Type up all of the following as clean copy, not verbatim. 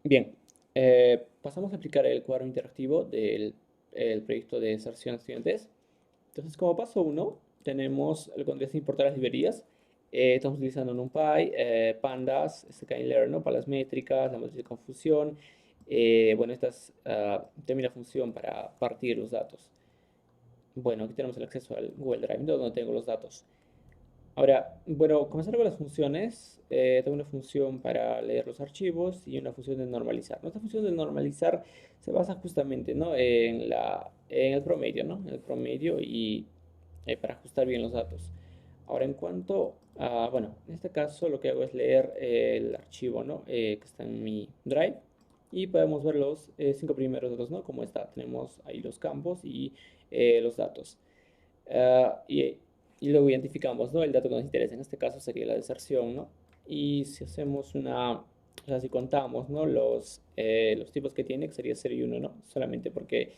Bien, pasamos a aplicar el cuadro interactivo del el proyecto de inserción de estudiantes. Entonces, como paso uno, tenemos lo que vendría a ser importar las librerías. Estamos utilizando NumPy, Pandas, sklearn, ¿no? Para las métricas, la matriz de confusión. Bueno, también la función para partir los datos. Bueno, aquí tenemos el acceso al Google Drive, ¿no? Donde tengo los datos. Ahora, bueno, comenzar con las funciones. Tengo una función para leer los archivos y una función de normalizar. Nuestra función de normalizar se basa justamente, ¿no? En el promedio, ¿no? En el promedio y para ajustar bien los datos. Ahora, en cuanto a, bueno, en este caso lo que hago es leer el archivo, ¿no? Que está en mi Drive y podemos ver los cinco primeros datos, ¿no? Como está, tenemos ahí los campos y los datos. Ah, y luego identificamos, ¿no? El dato que nos interesa. En este caso sería la deserción, ¿no? Y si hacemos o sea, si contamos, ¿no? Los tipos que tiene, que sería 0 y 1, ¿no? Solamente porque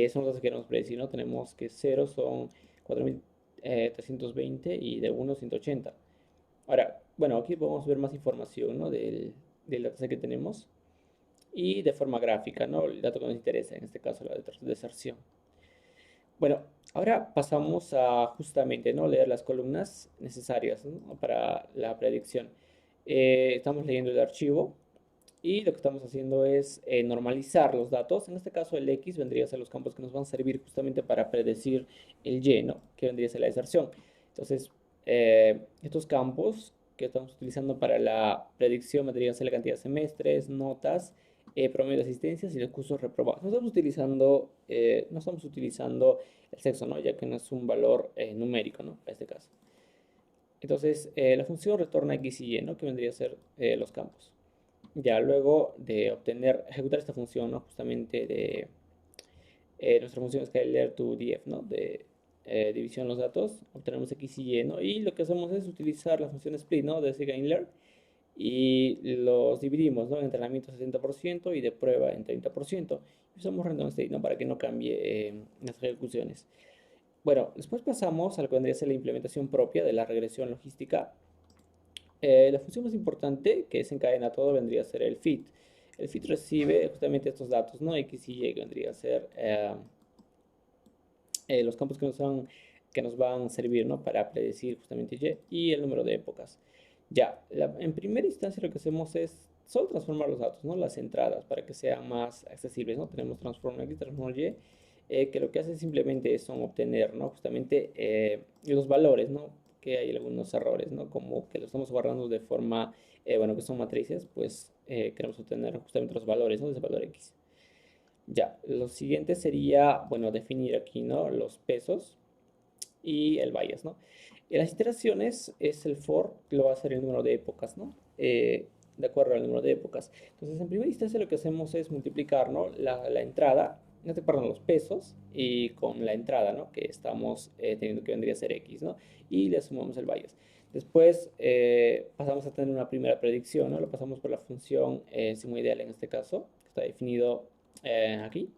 son los datos que queremos predecir, ¿no? Tenemos que 0 son 4320 y de 1 180. Ahora, bueno, aquí podemos ver más información, ¿no? Del dataset que tenemos y de forma gráfica, ¿no? El dato que nos interesa, en este caso la deserción. Bueno, ahora pasamos a justamente, ¿no? Leer las columnas necesarias, ¿no? Para la predicción. Estamos leyendo el archivo y lo que estamos haciendo es normalizar los datos. En este caso el X vendría a ser los campos que nos van a servir justamente para predecir el Y, ¿no? Que vendría a ser la deserción. Entonces, estos campos que estamos utilizando para la predicción vendrían a ser la cantidad de semestres, notas, promedio de asistencias y los cursos reprobados. No estamos utilizando el sexo, ¿no? Ya que no es un valor numérico, ¿no? En este caso. Entonces, la función retorna X y Y, ¿no? Que vendría a ser los campos. Ya luego de ejecutar esta función, ¿no? Justamente de nuestra función scalar to df, ¿no? De división de los datos, obtenemos X y Y, ¿no? Y lo que hacemos es utilizar la función split, ¿no? De scalar y los dividimos, ¿no? En entrenamiento 70% y de prueba en 30%. Y usamos random state, ¿no? Para que no cambie las ejecuciones. Bueno, después pasamos a lo que vendría a ser la implementación propia de la regresión logística. La función más importante que desencadena todo vendría a ser el fit. El fit recibe justamente estos datos, ¿no? X y Y, que vendría a ser los campos que nos van a servir, ¿no? Para predecir justamente Y el número de épocas. Ya, en primera instancia lo que hacemos es solo transformar los datos, ¿no? Las entradas para que sean más accesibles, ¿no? Tenemos transform X, transform Y, que lo que hace simplemente son obtener, ¿no? Justamente los valores, ¿no? Que hay algunos errores, ¿no? Como que lo estamos guardando de forma, bueno, que son matrices, pues queremos obtener justamente los valores, ¿no? De ese valor X. Ya, lo siguiente sería, bueno, definir aquí, ¿no? Los pesos y el bias, ¿no? En las iteraciones es el for, que lo va a hacer el número de épocas, ¿no? De acuerdo al número de épocas. Entonces, en primera instancia lo que hacemos es multiplicar, ¿no? La entrada, no te perdón, los pesos y con la entrada, ¿no? Que estamos teniendo que vendría a ser X, ¿no? Y le sumamos el bias. Después pasamos a tener una primera predicción, ¿no? Lo pasamos por la función ideal en este caso, que está definido aquí,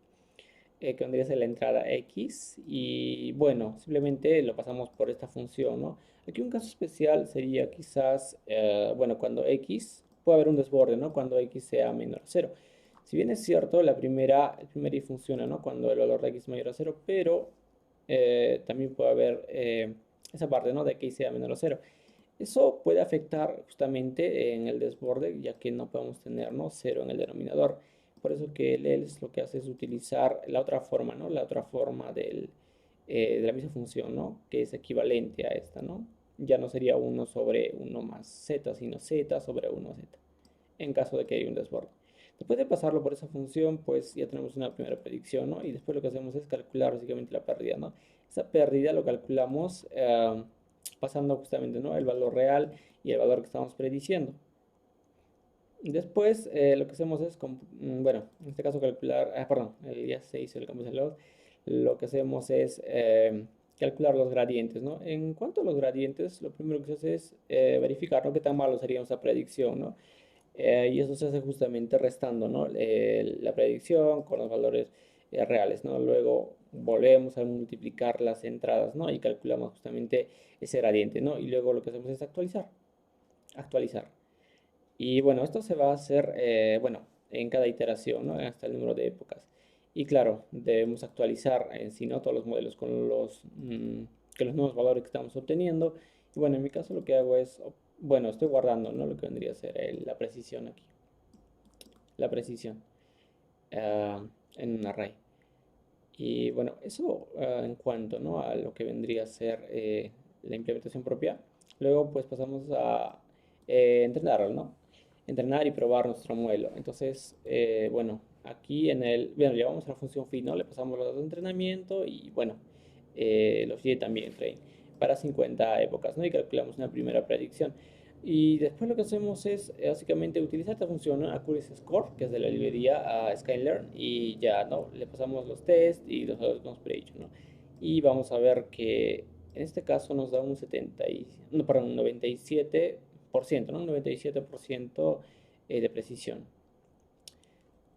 que vendría a ser la entrada X. Y bueno, simplemente lo pasamos por esta función, ¿no? Aquí un caso especial sería quizás, bueno, cuando X, puede haber un desborde, ¿no? Cuando X sea menor a cero. Si bien es cierto, el primer y funciona, ¿no? Cuando el valor de X es mayor a cero, pero también puede haber esa parte, ¿no? De que Y sea menor a cero. Eso puede afectar justamente en el desborde, ya que no podemos tener, ¿no? Cero en el denominador. Por eso que el else lo que hace es utilizar la otra forma, ¿no? La otra forma de la misma función, ¿no? Que es equivalente a esta, ¿no? Ya no sería uno sobre uno más z, sino z sobre 1z, en caso de que haya un desborde. Después de pasarlo por esa función, pues ya tenemos una primera predicción, ¿no? Y después lo que hacemos es calcular básicamente la pérdida, ¿no? Esa pérdida lo calculamos pasando justamente, ¿no? El valor real y el valor que estamos prediciendo. Después lo que hacemos es, bueno, en este caso calcular, perdón, ya se hizo el cambio de load. Lo que hacemos es calcular los gradientes, ¿no? En cuanto a los gradientes, lo primero que se hace es verificar, ¿no? Qué tan malo sería esa predicción, ¿no? Y eso se hace justamente restando, ¿no? La predicción con los valores reales, ¿no? Luego volvemos a multiplicar las entradas, ¿no? Y calculamos justamente ese gradiente, ¿no? Y luego lo que hacemos es actualizar. Y bueno, esto se va a hacer, bueno, en cada iteración, ¿no? Hasta el número de épocas. Y claro, debemos actualizar en sí, ¿no? Todos los modelos con los nuevos valores que estamos obteniendo. Y bueno, en mi caso lo que hago es, bueno, estoy guardando, ¿no? Lo que vendría a ser la precisión aquí. La precisión en un array. Y bueno, eso en cuanto, ¿no? A lo que vendría a ser la implementación propia. Luego pues pasamos a entrenarlo, ¿no? Entrenar y probar nuestro modelo. Entonces, bueno, aquí bueno, llevamos a la función fit, ¿no? Le pasamos los datos de entrenamiento y bueno, los y también train para 50 épocas, ¿no? Y calculamos una primera predicción. Y después lo que hacemos es básicamente utilizar esta función, ¿no? Accuracy Score, que es de la librería a Skylern, y ya, ¿no? Le pasamos los tests y los algoritmos predicho, ¿no? Y vamos a ver que en este caso nos da un 97%, ¿no? Un 97% de precisión.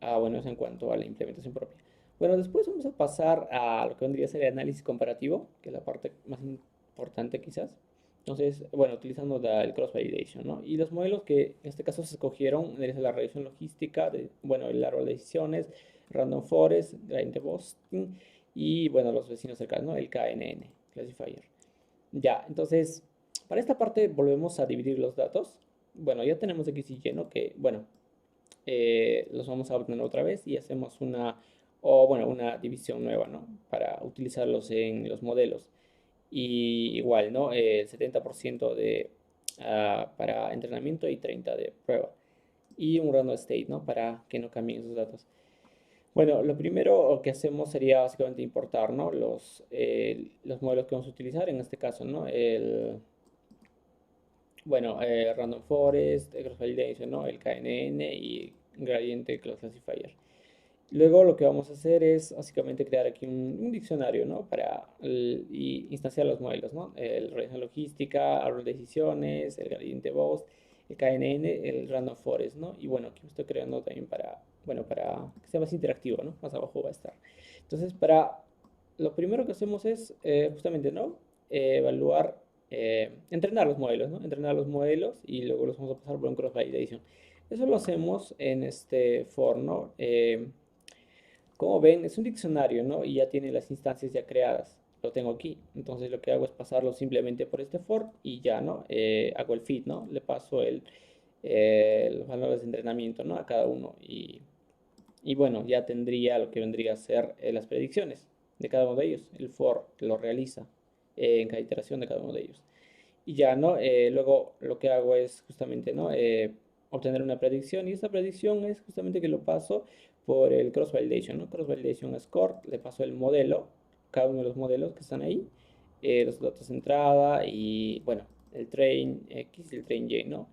Bueno, eso en cuanto a la implementación propia. Bueno, después vamos a pasar a lo que vendría a ser el análisis comparativo, que es la parte más importante quizás. Entonces, bueno, utilizando el cross-validation, ¿no? Y los modelos que en este caso se escogieron es la regresión logística, bueno, el árbol de decisiones, random forest, gradient boosting y, bueno, los vecinos cercanos, ¿no? El KNN, classifier. Ya, entonces, para esta parte volvemos a dividir los datos. Bueno, ya tenemos X y Y, ¿no? Que, bueno, los vamos a obtener otra vez y hacemos una división nueva, ¿no? Para utilizarlos en los modelos. Y igual, ¿no? El 70% para entrenamiento y 30% de prueba. Y un random state, ¿no? Para que no cambien esos datos. Bueno, lo primero que hacemos sería básicamente importar, ¿no? Los modelos que vamos a utilizar, en este caso, ¿no? Bueno, Random Forest, Cross Validation, ¿no? El KNN y Gradient Cross Classifier. Luego lo que vamos a hacer es básicamente crear aquí un diccionario, ¿no? Y instanciar los modelos, ¿no? El regresión logística, árbol de decisiones, el gradiente Boost, el KNN, el Random Forest, ¿no? Y bueno, aquí lo estoy creando también para que sea más interactivo, ¿no? Más abajo va a estar. Entonces, lo primero que hacemos es justamente, ¿no? Entrenar los modelos, ¿no? Entrenar los modelos y luego los vamos a pasar por un cross validation. Eso lo hacemos en este for, ¿no? Como ven, es un diccionario, ¿no? Y ya tiene las instancias ya creadas. Lo tengo aquí. Entonces lo que hago es pasarlo simplemente por este for y ya, ¿no? Hago el fit, ¿no? Le paso los valores de entrenamiento, ¿no? A cada uno. Y bueno, ya tendría lo que vendría a ser las predicciones de cada uno de ellos. El for lo realiza en cada iteración de cada uno de ellos. Y ya, ¿no? Luego lo que hago es justamente, ¿no? Obtener una predicción y esta predicción es justamente que lo paso por el cross validation, ¿no? Cross validation score, le paso el modelo, cada uno de los modelos que están ahí, los datos de entrada y, bueno, el train X y el train Y, ¿no?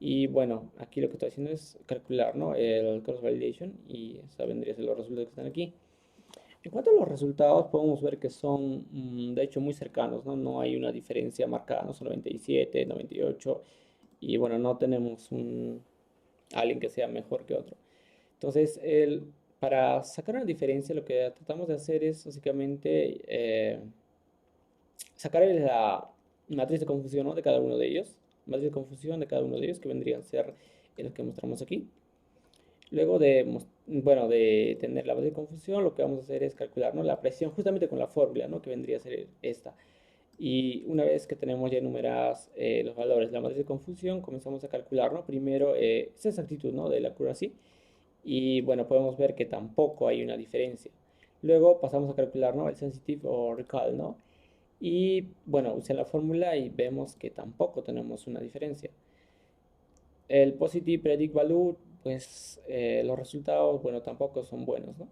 Y bueno, aquí lo que estoy haciendo es calcular, ¿no? El cross validation y eso vendría a ser los resultados que están aquí. En cuanto a los resultados, podemos ver que son, de hecho, muy cercanos, ¿no? No hay una diferencia marcada, no son 97, 98, y bueno, no tenemos alguien que sea mejor que otro. Entonces, para sacar una diferencia, lo que tratamos de hacer es básicamente sacar la matriz de confusión, ¿no? De cada uno de ellos, matriz de confusión de cada uno de ellos, que vendrían a ser los que mostramos aquí. Luego de tener la base de confusión, lo que vamos a hacer es calcular, ¿no? La presión justamente con la fórmula, ¿no? Que vendría a ser esta. Y una vez que tenemos ya enumeradas los valores de la matriz de confusión, comenzamos a calcular, ¿no? Primero esa exactitud, ¿no? De la accuracy. Y bueno, podemos ver que tampoco hay una diferencia. Luego pasamos a calcular, ¿no? El sensitive o recall, ¿no? Y bueno, usé la fórmula y vemos que tampoco tenemos una diferencia. El positive predict value, pues los resultados, bueno, tampoco son buenos, ¿no?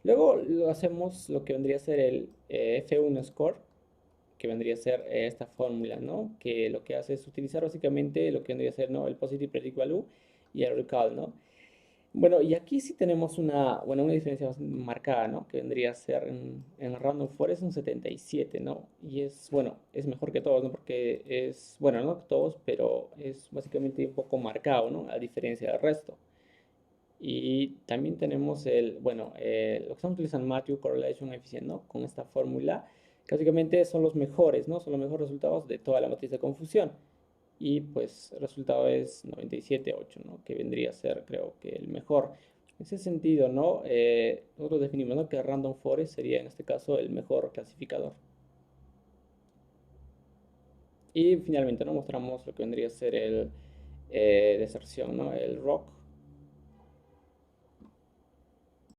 Luego hacemos lo que vendría a ser el F1 score, que vendría a ser esta fórmula, ¿no? Que lo que hace es utilizar básicamente lo que vendría a ser, ¿no? El positive predict value y el recall, ¿no? Bueno, y aquí sí tenemos una diferencia más marcada, ¿no? Que vendría a ser en Random Forest un 77, ¿no? Y bueno, es mejor que todos, ¿no? Porque bueno, no todos, pero es básicamente un poco marcado, ¿no? A diferencia del resto. Y también tenemos lo que estamos utilizando Matthew Correlation Efficient, ¿no? Con esta fórmula, que básicamente son los mejores, ¿no? Son los mejores resultados de toda la matriz de confusión. y pues el resultado es 97,8, ¿no? Que vendría a ser, creo que el mejor. En ese sentido, ¿no? Nosotros definimos, ¿no? Que Random Forest sería en este caso el mejor clasificador. Y finalmente, ¿no? Mostramos lo que vendría a ser el deserción, ¿no? El rock.